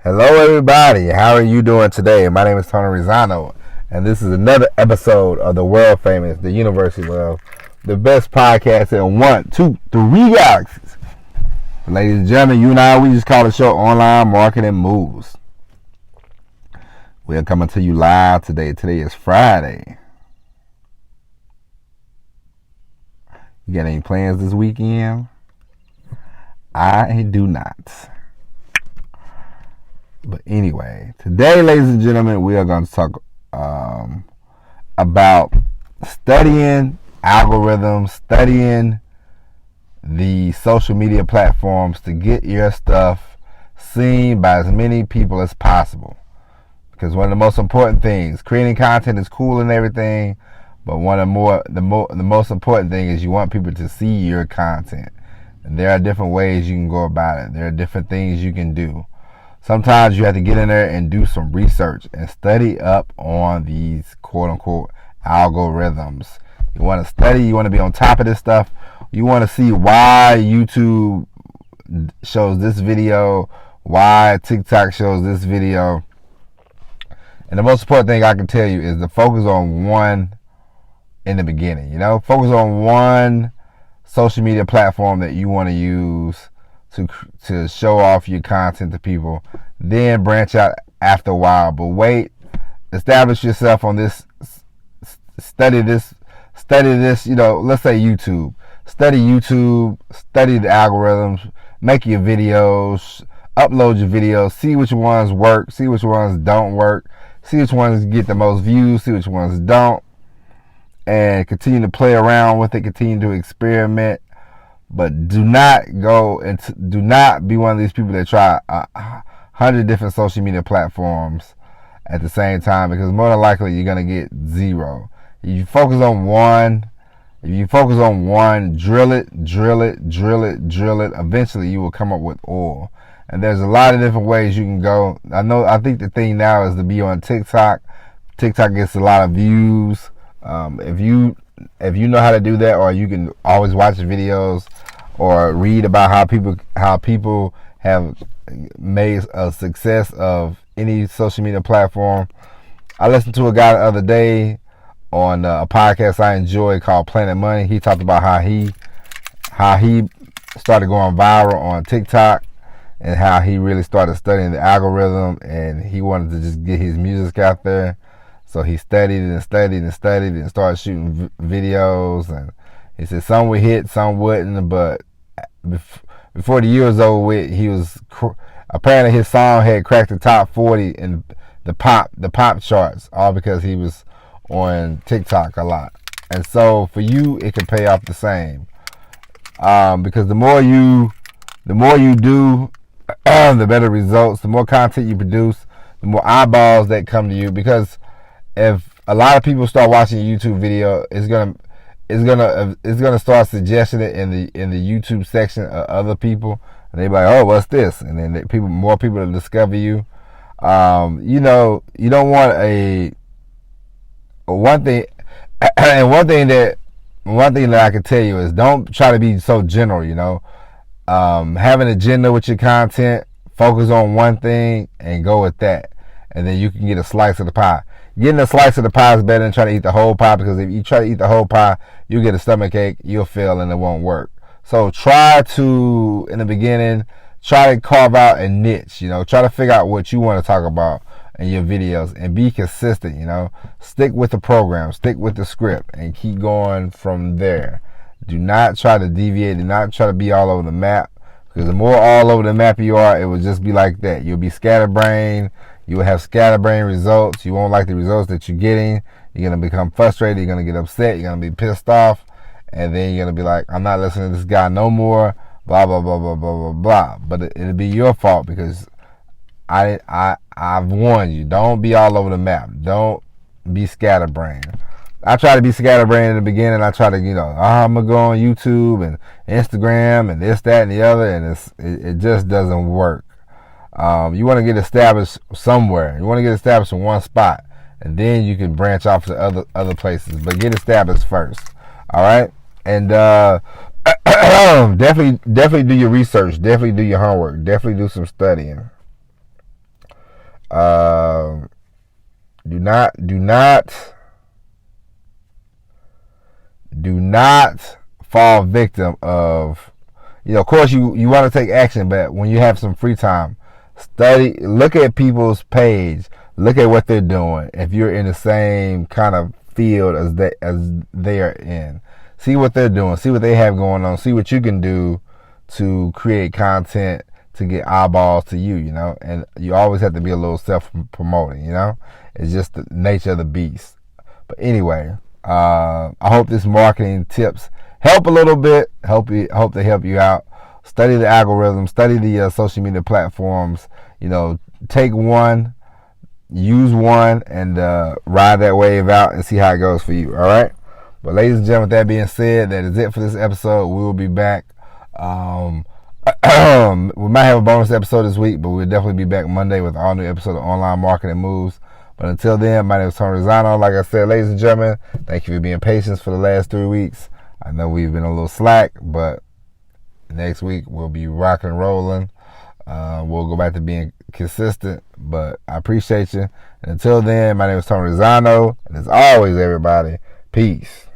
Hello, everybody. How are you doing today? My name is Tony Rizzano, and this is another episode of the world famous, the University of the best podcast in 1, 2, 3 galaxies. Ladies and gentlemen, you and I, we just call the show Online Marketing Moves. We are coming to you live today. Today is Friday. You got any plans this weekend? I do not. But anyway, today, ladies and gentlemen, we are going to talk about studying algorithms, studying the social media platforms to get your stuff seen by as many people as possible. Because one of the most important things, creating content is cool and everything, but the most important thing is you want people to see your content. And there are different ways you can go about it. There are different things you can do. Sometimes you have to get in there and do some research and study up on these quote-unquote algorithms. You want to study, you want to be on top of this stuff. You want to see why YouTube shows this video, why TikTok shows this video. And the most important thing I can tell you is to focus on one in the beginning. Focus on one social media platform that you want to use to show off your content to people, then branch out after a while. But wait, establish yourself on this, study this, let's say YouTube. Study YouTube, study the algorithms, make your videos, upload your videos, see which ones work, see which ones don't work, see which ones get the most views, see which ones don't, and continue to play around with it, continue to experiment. But do not be one of these people that try 100 different social media platforms at the same time, because more than likely you're going to get zero. If you focus on one, drill it, eventually you will come up with oil. And there's a lot of different ways you can go. I think the thing now is to be on TikTok. TikTok gets a lot of views. If you know how to do that, or you can always watch videos or read about how people have made a success of any social media platform. I listened to a guy the other day on a podcast I enjoy called Planet Money. He talked about how he started going viral on TikTok and how he really started studying the algorithm, and he wanted to just get his music out there. So he studied and started shooting videos. And he said some would hit, some wouldn't. But before the year was over with, apparently his song had cracked the top 40 in the pop charts, all because he was on TikTok a lot. And so for you, it can pay off the same, because the more you do, the better results. The more content you produce, the more eyeballs that come to you. Because if a lot of people start watching a YouTube video, it's gonna start suggesting it in the YouTube section of other people, and they be like, "Oh, what's this?" And then more people will discover you. You don't want one thing that I can tell you is don't try to be so general. Have an agenda with your content. Focus on one thing and go with that, and then you can get a slice of the pie. Getting a slice of the pie is better than trying to eat the whole pie, because if you try to eat the whole pie, you'll get a stomachache, you'll fail, and it won't work. So in the beginning, try to carve out a niche. Try to figure out what you want to talk about in your videos and be consistent. Stick with the program, stick with the script, and keep going from there. Do not try to deviate. Do not try to be all over the map, because the more all over the map you are, it will just be like that. You'll be scatterbrained. You will have scatterbrained results. You won't like the results that you're getting. You're going to become frustrated. You're going to get upset. You're going to be pissed off. And then you're going to be like, I'm not listening to this guy no more. Blah, blah, blah, blah, blah, blah, blah. But it'll be your fault, because I've warned you. Don't be all over the map. Don't be scatterbrained. I try to be scatterbrained in the beginning. I try to, I'm going to go on YouTube and Instagram and this, that, and the other. And it just doesn't work. You want to get established somewhere. You want to get established in one spot, and then you can branch off to other places. But get established first. All right, and definitely do your research. Definitely do your homework. Definitely do some studying. Do not fall victim of, of course you want to take action, but when you have some free time, look at people's page, look at what they're doing. If you're in the same kind of field as they are in, see what they're doing, see what they have going on, see what you can do to create content to get eyeballs to you, and you always have to be a little self-promoting, it's just the nature of the beast. But anyway, I hope this marketing tips help a little bit, hope they help you out. Study the algorithm, study the social media platforms, take one, use one, and ride that wave out and see how it goes for you, all right? But ladies and gentlemen, with that being said, that is it for this episode. We will be back. We might have a bonus episode this week, but we'll definitely be back Monday with an all new episode of Online Marketing Moves. But until then, my name is Tony Rosano. Like I said, ladies and gentlemen, thank you for being patient for the last 3 weeks. I know we've been a little slack, but next week we'll be rocking and rolling. We'll go back to being consistent, but I appreciate you. And until then, my name is Tony Rosano, and as always, everybody, peace.